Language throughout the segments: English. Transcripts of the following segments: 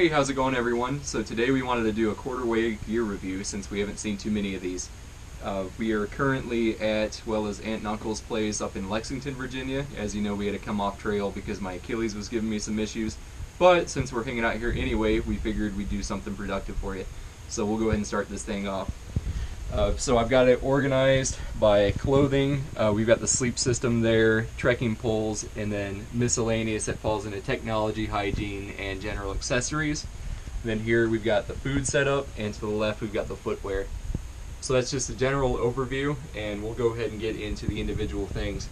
Hey, how's it going everyone? So today we wanted to do a quarter-way gear review since we haven't seen too many of these. We are currently at Aunt and Uncle's place up in Lexington, Virginia. As you know, we had to come off trail because my Achilles was giving me some issues. But since we're hanging out here anyway, we figured we'd do something productive for you. So we'll go ahead and start this thing off. So I've got it organized by clothing. We've got the sleep system there, trekking poles, and then miscellaneous that falls into technology, hygiene, and general accessories. And then here we've got the food setup, and to the left we've got the footwear. So that's just a general overview, and we'll go ahead and get into the individual things.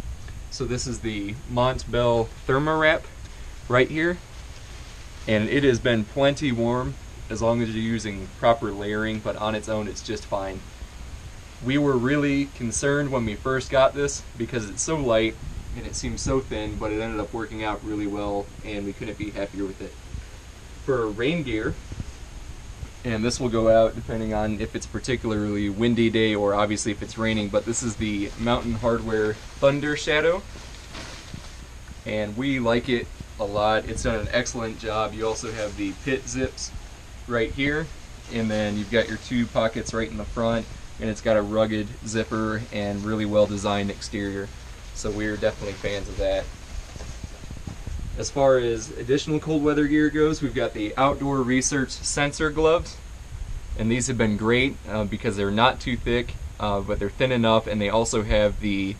So this is the Montbell Thermowrap right here, and it has been plenty warm as long as you're using proper layering, but on its own it's just fine. We were really concerned when we first got this because it's so light and it seems so thin, but it ended up working out really well and we couldn't be happier with it. For rain gear, and this will go out depending on if it's a particularly windy day or obviously if it's raining, but this is the Mountain Hardwear Thunder Shadow, and we like it a lot. It's done an excellent job. You also have the pit zips right here, and then you've got your two pockets right in the front, and it's got a rugged zipper and really well designed exterior. So we're definitely fans of that. As far as additional cold weather gear goes, we've got the Outdoor Research Sensor gloves, and these have been great because they're not too thick, but they're thin enough, and they also have the,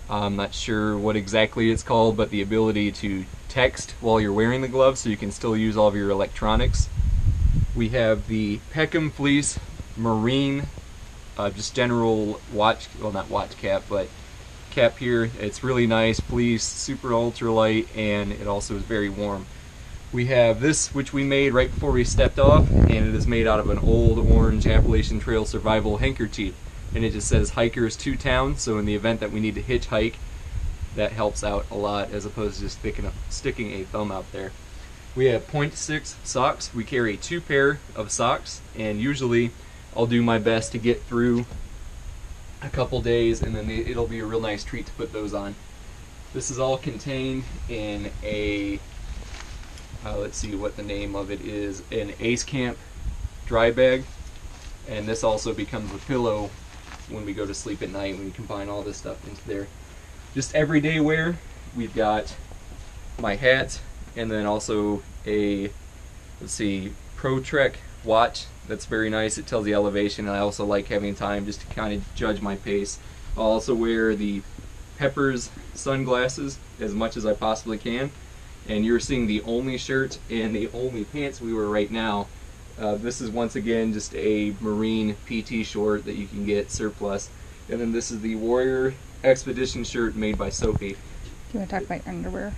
I'm not sure what exactly it's called, but the ability to text while you're wearing the gloves so you can still use all of your electronics. We have the Peckham Fleece Marine, just general watch, well not watch cap, but cap here. It's really nice, fleece, super ultralight, and it also is very warm. We have this, which we made right before we stepped off, and it is made out of an old orange Appalachian Trail survival handkerchief, and it just says hikers to town, so in the event that we need to hitchhike, that helps out a lot as opposed to just sticking a thumb out there. We have 0.6 socks. We carry 2 pair of socks, and usually I'll do my best to get through a couple days, and then it'll be a real nice treat to put those on. This is all contained in a, let's see what the name of it is, an Ace Camp dry bag, and this also becomes a pillow when we go to sleep at night when you combine all this stuff into there. Just everyday wear, we've got my hat, and then also a, let's see, Pro Trek watch. That's very nice. It tells the elevation, and I also like having time just to kind of judge my pace. I'll also wear the Peppers sunglasses as much as I possibly can, and you're seeing the only shirt and the only pants we wear right now. This is once again just a Marine PT short that you can get surplus, and then this is the Warrior Expedition shirt made by Sophie. Do you want to talk about underwear?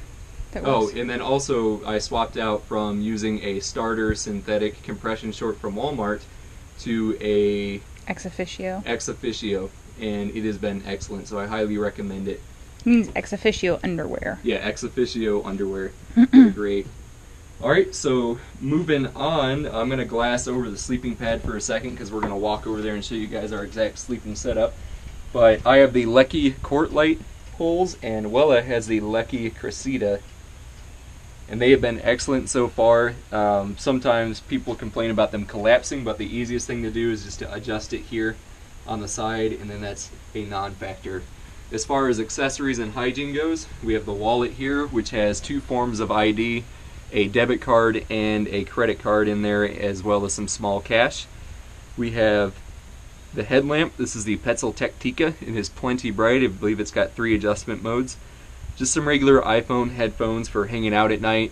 Oh, and then also I swapped out from using a starter synthetic compression short from Walmart to a Ex officio, and it has been excellent, so I highly recommend it. It means ex officio underwear. Yeah, ex officio underwear. They're great. Alright, so moving on, I'm going to glass over the sleeping pad for a second because we're going to walk over there and show you guys our exact sleeping setup. But I have the Lecky Court Light poles, and Wella has the Lecky Cressida, and they have been excellent so far. Sometimes people complain about them collapsing, but the easiest thing to do is just to adjust it here on the side, and then that's a non-factor. As far as accessories and hygiene goes, we have the wallet here, which has 2 forms of ID, a debit card and a credit card in there, as well as some small cash. We have the headlamp. This is the Petzl Tactica. It is plenty bright. I believe it's got 3 adjustment modes. Just some regular iPhone headphones for hanging out at night.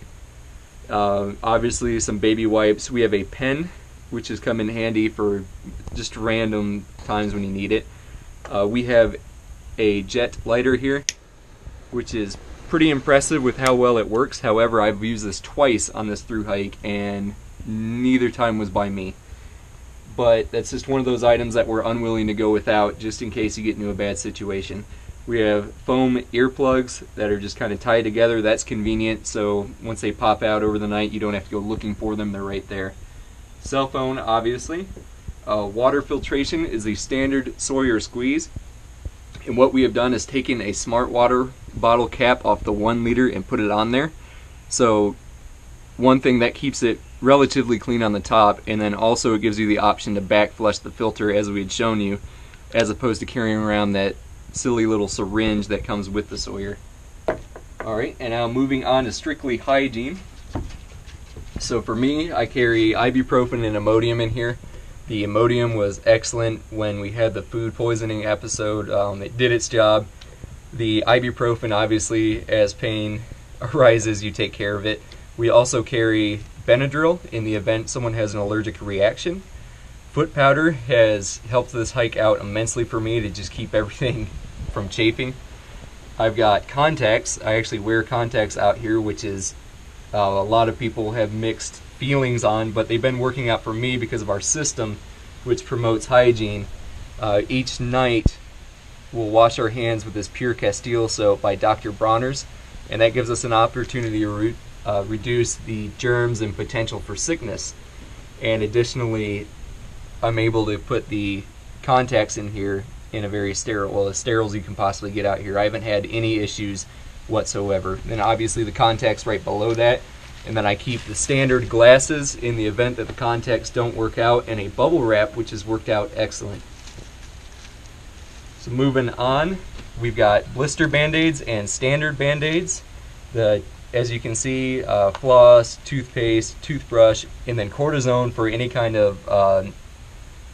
Obviously some baby wipes. We have a pen, which has come in handy for just random times when you need it. We have a jet lighter here, which is pretty impressive with how well it works. However, I've used this twice on this through hike, and neither time was by me. But that's just one of those items that we're unwilling to go without just in case you get into a bad situation. We have foam earplugs that are just kind of tied together. That's convenient, so once they pop out over the night, you don't have to go looking for them. They're right there. Cell phone, obviously. Water filtration is the standard Sawyer squeeze. And what we have done is taken a smart water bottle cap off the 1 liter and put it on there. So one thing that keeps it relatively clean on the top, and then also it gives you the option to back flush the filter as we had shown you, as opposed to carrying around that silly little syringe that comes with the Sawyer. Alright, and now moving on to strictly hygiene. So for me, I carry ibuprofen and Imodium in here. The Imodium was excellent when we had the food poisoning episode. It did its job. The ibuprofen, obviously, as pain arises, you take care of it. We also carry Benadryl in the event someone has an allergic reaction. Foot powder has helped this hike out immensely for me to just keep everything from chafing. I've got contacts. I actually wear contacts out here, which is a lot of people have mixed feelings on, but they've been working out for me because of our system, which promotes hygiene. Each night we'll wash our hands with this Pure Castile soap by Dr. Bronner's, and that gives us an opportunity to reduce the germs and potential for sickness. And additionally, I'm able to put the contacts in here in a very sterile, well, as sterile as you can possibly get out here. I haven't had any issues whatsoever. Then obviously the contacts right below that, and then I keep the standard glasses in the event that the contacts don't work out, and a bubble wrap, which has worked out excellent. So moving on, we've got blister band-aids and standard band-aids. As you can see, floss, toothpaste, toothbrush, and then cortisone for any kind of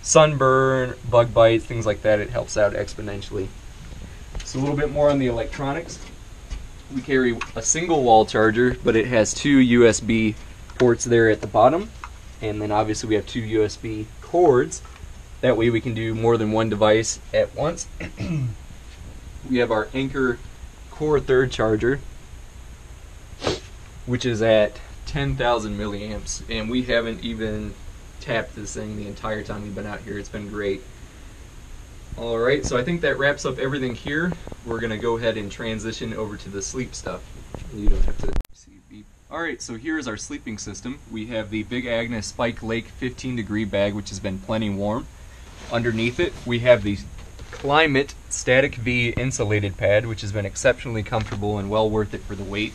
sunburn, bug bites, things like that. It helps out exponentially. So a little bit more on the electronics. We carry a single wall charger, but it has two USB ports there at the bottom, and then obviously we have two USB cords. That way we can do more than one device at once. We have our Anchor Core Third charger, which is at 10,000 milliamps, and we haven't even tapped this thing the entire time we've been out here. It's been great. Alright, so I think that wraps up everything here. We're going to go ahead and transition over to the sleep stuff. You don't have to see beep. Alright, so here's our sleeping system. We have the Big Agnes Spike Lake 15-degree bag, which has been plenty warm. Underneath it, we have the Climate Static V insulated pad, which has been exceptionally comfortable and well worth it for the weight.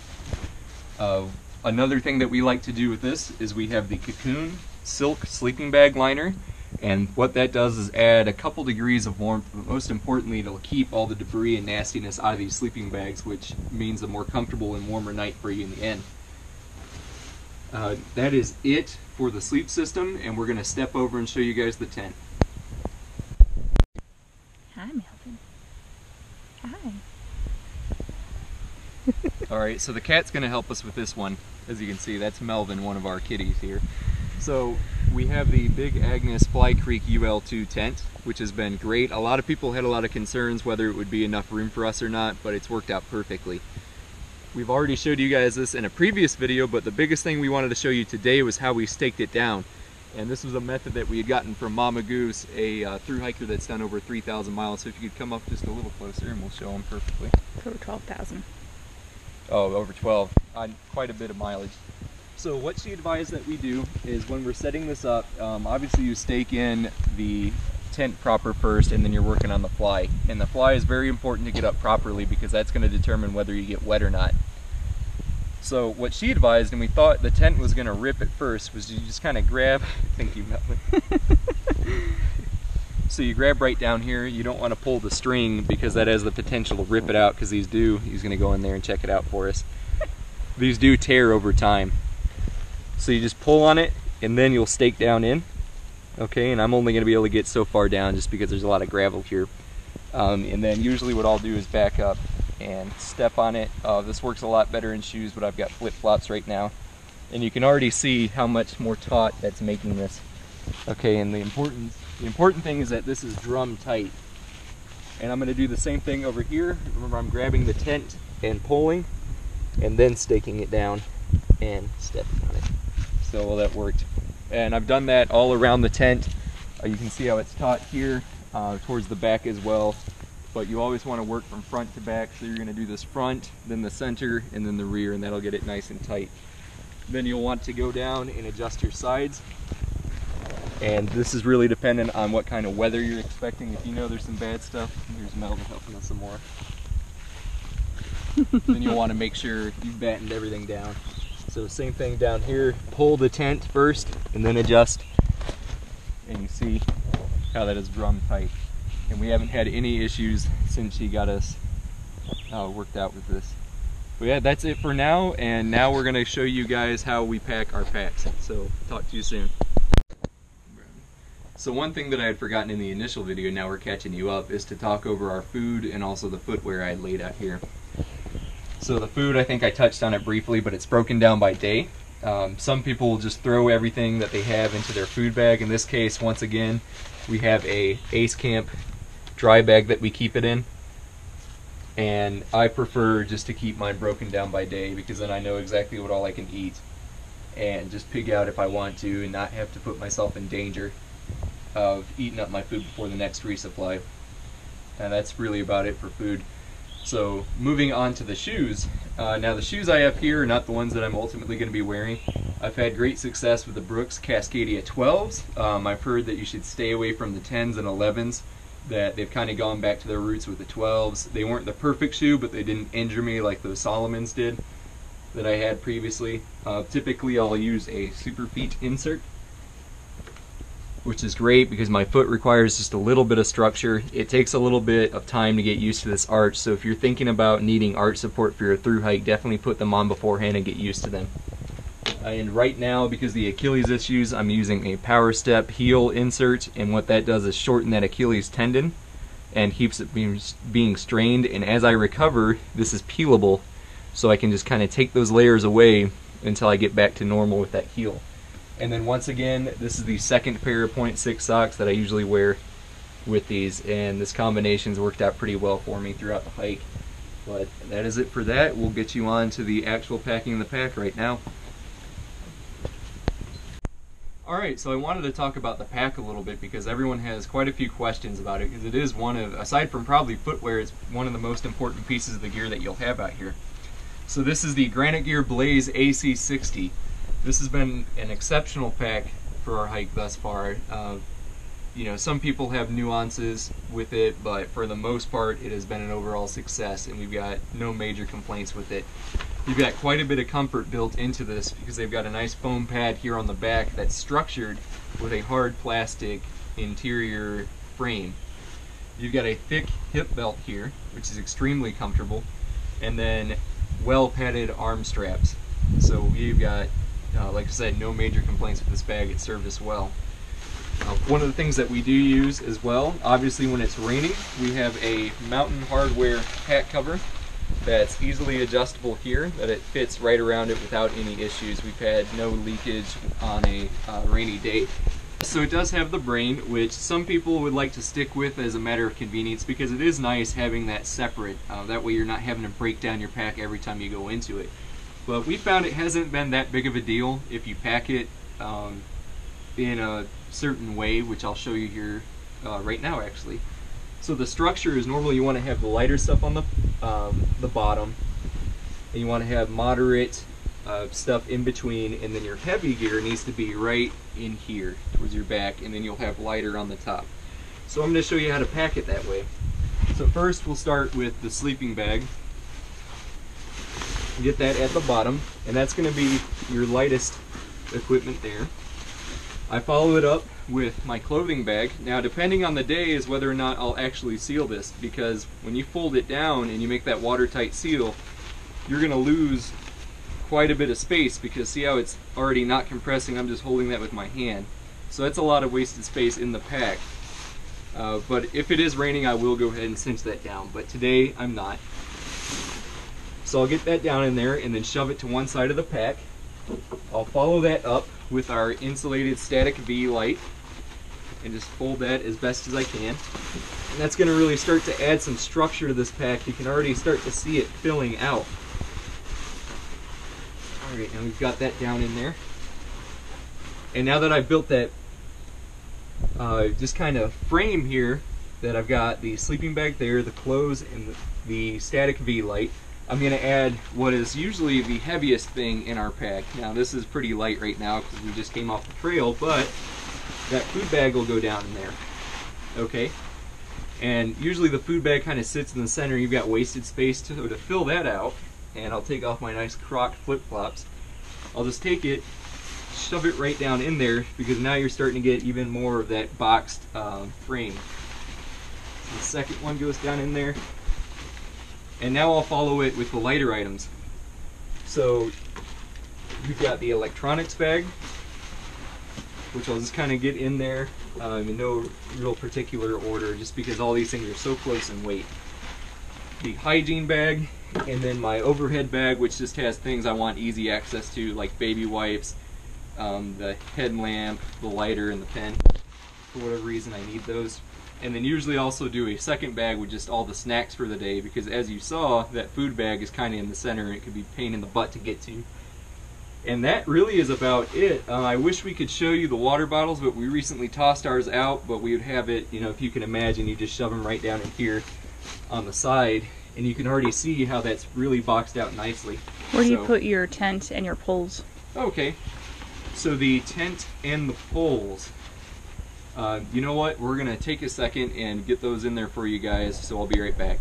Another thing that we like to do with this is we have the Cocoon Silk Sleeping Bag Liner. And what that does is add a couple degrees of warmth, but most importantly, it'll keep all the debris and nastiness out of these sleeping bags, which means a more comfortable and warmer night for you in the end. That is it for the sleep system, and we're going to step over and show you guys the tent. Hi, Melvin. Hi. Alright, so the cat's going to help us with this one. As you can see, that's Melvin, one of our kitties here. So we have the Big Agnes Fly Creek UL2 tent, which has been great. A lot of people had a lot of concerns whether it would be enough room for us or not, but it's worked out perfectly. We've already showed you guys this in a previous video, but the biggest thing we wanted to show you today was how we staked it down. And this was a method that we had gotten from Mama Goose, a thru hiker that's done over 3,000 miles. So if you could come up just a little closer and we'll show them perfectly. Over 12,000. Oh, over 12, on quite a bit of mileage. So what she advised that we do is when we're setting this up, obviously you stake in the tent proper first, and then you're working on the fly. And the fly is very important to get up properly because that's going to determine whether you get wet or not. So what she advised, and we thought the tent was going to rip at first, was you just kind of grab, thank you, Melvin. So you grab right down here. You don't want to pull the string because that has the potential to rip it out, because he's going to go in there and check it out for us. These do tear over time. So you just pull on it, and then you'll stake down in. Okay, and I'm only going to be able to get so far down just because there's a lot of gravel here. And then usually what I'll do is back up and step on it. This works a lot better in shoes, but I've got flip-flops right now. And you can already see how much more taut that's making this. Okay, and the important thing is that this is drum tight. And I'm going to do the same thing over here. Remember, I'm grabbing the tent and pulling, and then staking it down and stepping on it. So well, that worked. And I've done that all around the tent. You can see how it's taut here, towards the back as well. But you always want to work from front to back, so you're going to do this front, then the center, and then the rear, and that'll get it nice and tight. Then you'll want to go down and adjust your sides. And this is really dependent on what kind of weather you're expecting. If you know there's some bad stuff, here's Melvin helping us some more. Then you'll want to make sure you've battened everything down. So same thing down here, pull the tent first and then adjust. And you see how that is drum tight. And we haven't had any issues since she got us worked out with this. But yeah, that's it for now, and now we're gonna show you guys how we pack our packs. So talk to you soon. So one thing that I had forgotten in the initial video, now we're catching you up, is to talk over our food and also the footwear I had laid out here. So the food, I think I touched on it briefly, but it's broken down by day. Some people will just throw everything that they have into their food bag. In this case, once again, we have a Ace Camp dry bag that we keep it in. And I prefer just to keep mine broken down by day, because then I know exactly what all I can eat and just pig out if I want to and not have to put myself in danger of eating up my food before the next resupply. And that's really about it for food. So moving on to the shoes. Now the shoes I have here are not the ones that I'm ultimately going to be wearing. I've had great success with the Brooks Cascadia 12s. I've heard that you should stay away from the 10s and 11s, that they've kind of gone back to their roots with the 12s. They weren't the perfect shoe, but they didn't injure me like those Solomons did that I had previously. Typically I'll use a Super Feet insert, which is great because my foot requires just a little bit of structure. It takes a little bit of time to get used to this arch, so if you're thinking about needing arch support for your through hike, definitely put them on beforehand and get used to them. And right now, because of the Achilles issues, I'm using a Power Step heel insert, and what that does is shorten that Achilles tendon and keeps it being strained, and as I recover, this is peelable, so I can just kind of take those layers away until I get back to normal with that heel. And then once again, this is the second pair of 0.6 socks that I usually wear with these, and this combination's worked out pretty well for me throughout the hike. But that is it for that. We'll get you on to the actual packing of the pack right now. Alright, so I wanted to talk about the pack a little bit because everyone has quite a few questions about it, because it is one of, aside from probably footwear, it's one of the most important pieces of the gear that you'll have out here. So this is the Granite Gear Blaze AC60. This has been an exceptional pack for our hike thus far. You know, some people have nuances with it, but for the most part it has been an overall success, and we've got no major complaints with it. You've got quite a bit of comfort built into this because they've got a nice foam pad here on the back that's structured with a hard plastic interior frame. You've got a thick hip belt here, which is extremely comfortable, and then well padded arm straps. So you've got, like I said, no major complaints with this bag. It served us well. One of the things that we do use as well, obviously when it's raining, we have a Mountain Hardwear pack cover that's easily adjustable here, that it fits right around it without any issues. We've had no leakage on a rainy day. So it does have the brain, which some people would like to stick with as a matter of convenience, because it is nice having that separate. That way you're not having to break down your pack every time you go into it. But we found it hasn't been that big of a deal if you pack it in a certain way, which I'll show you here right now actually. So the structure is, normally you want to have the lighter stuff on the bottom, and you want to have moderate stuff in between, and then your heavy gear needs to be right in here towards your back, and then you'll have lighter on the top. So I'm going to show you how to pack it that way. So first we'll start with the sleeping bag. Get that at the bottom, and that's going to be your lightest equipment there. I follow it up with my clothing bag. Now, depending on the day is whether or not I'll actually seal this, because when you fold it down and you make that watertight seal, you're going to lose quite a bit of space, because see how it's already not compressing? I'm just holding that with my hand. So that's a lot of wasted space in the pack. But if it is raining, I will go ahead and cinch that down, but today I'm not. So I'll get that down in there and then shove it to one side of the pack. I'll follow that up with our insulated static V light and just fold that as best as I can. And that's going to really start to add some structure to this pack. You can already start to see it filling out. Alright, now we've got that down in there. And now that I've built that just kind of frame here, that I've got the sleeping bag there, the clothes, and the static V light, I'm going to add what is usually the heaviest thing in our pack. Now this is pretty light right now because we just came off the trail, but that food bag will go down in there. Okay? And usually the food bag kind of sits in the center. You've got wasted space to fill that out. And I'll take off my nice Croc flip-flops. I'll just take it, shove it right down in there, because now you're starting to get even more of that boxed frame. So the second one goes down in there, and now I'll follow it with the lighter items. So we've got the electronics bag, which I'll just kind of get in there in no real particular order, just because all these things are so close in weight. The hygiene bag, and then my overhead bag, which just has things I want easy access to, like baby wipes, the headlamp, the lighter, and the pen. For whatever reason, I need those. And then usually also do a second bag with just all the snacks for the day, because as you saw, that food bag is kind of in the center and it can be a pain in the butt to get to. And that really is about it. I wish we could show you the water bottles, but we recently tossed ours out, but we would have it, you know, if you can imagine, you just shove them right down in here on the side, and you can already see how that's really boxed out nicely. Where do you put your tent and your poles? Okay, so the tent and the poles, you know what, we're gonna take a second and get those in there for you guys, so I'll be right back.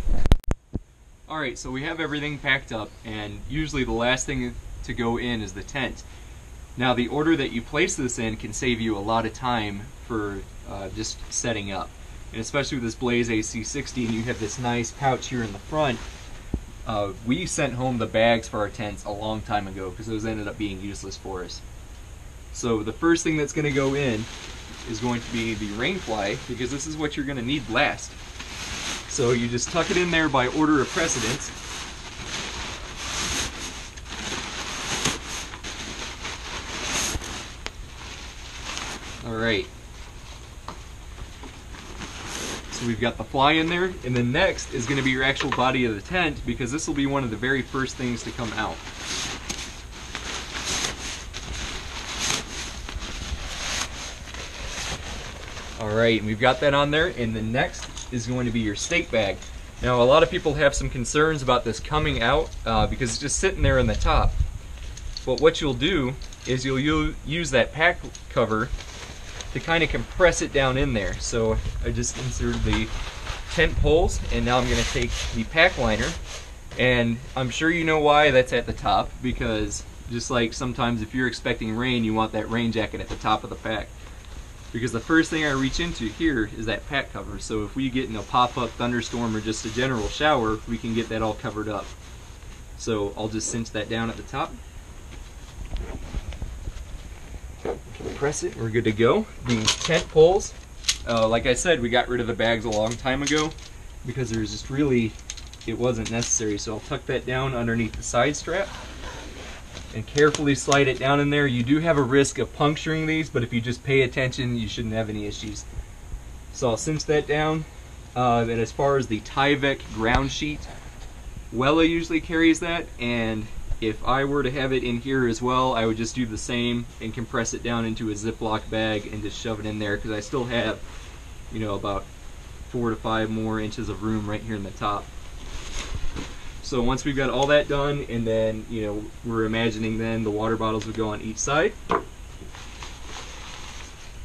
Alright, so we have everything packed up, and usually the last thing to go in is the tent. Now the order that you place this in can save you a lot of time for just setting up. And especially with this Blaze AC60, and you have this nice pouch here in the front. We sent home the bags for our tents a long time ago because those ended up being useless for us. So the first thing that's going to go in is going to be the rain fly, because this is what you're going to need last. So you just tuck it in there by order of precedence. Alright. So we've got the fly in there, and then next is going to be your actual body of the tent, because this will be one of the very first things to come out. Alright, and we've got that on there, and the next is going to be your stake bag. Now a lot of people have some concerns about this coming out because it's just sitting there on the top. But what you'll do is you'll use that pack cover to kind of compress it down in there. So I just inserted the tent poles, and now I'm going to take the pack liner, and I'm sure you know why that's at the top, because just like sometimes if you're expecting rain, you want that rain jacket at the top of the pack. Because the first thing I reach into here is that pack cover, so if we get in a pop-up thunderstorm or just a general shower, we can get that all covered up. So I'll just cinch that down at the top. Press it, we're good to go. The tent poles, like I said, we got rid of the bags a long time ago because there's just really, it wasn't necessary. So I'll tuck that down underneath the side strap and carefully slide it down in there. You do have a risk of puncturing these, but if you just pay attention, you shouldn't have any issues. So I'll cinch that down. And as far as the Tyvek ground sheet, Wella usually carries that, and if I were to have it in here as well, I would just do the same and compress it down into a Ziploc bag and just shove it in there, because I still have, you know, about 4 to 5 more inches of room right here in the top. So once we've got all that done, and then, you know, we're imagining then the water bottles would go on each side.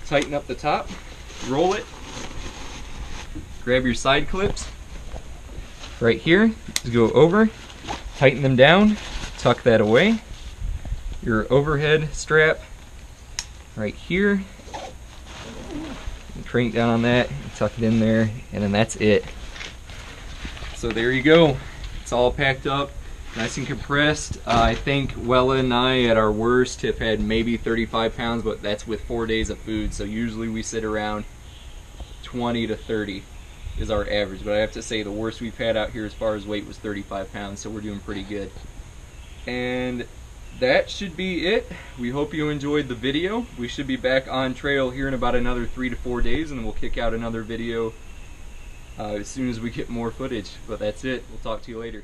Tighten up the top, roll it, grab your side clips right here, just go over, tighten them down, tuck that away. Your overhead strap right here, crank down on that, tuck it in there, and then that's it. So there you go. It's all packed up, nice and compressed. I think Wella and I at our worst have had maybe 35 pounds, but that's with 4 days of food. So usually we sit around 20 to 30 is our average. But I have to say the worst we've had out here as far as weight was 35 pounds, so we're doing pretty good. And that should be it. We hope you enjoyed the video. We should be back on trail here in about another 3 to 4 days, and then we'll kick out another video as soon as we get more footage. But that's it. We'll talk to you later.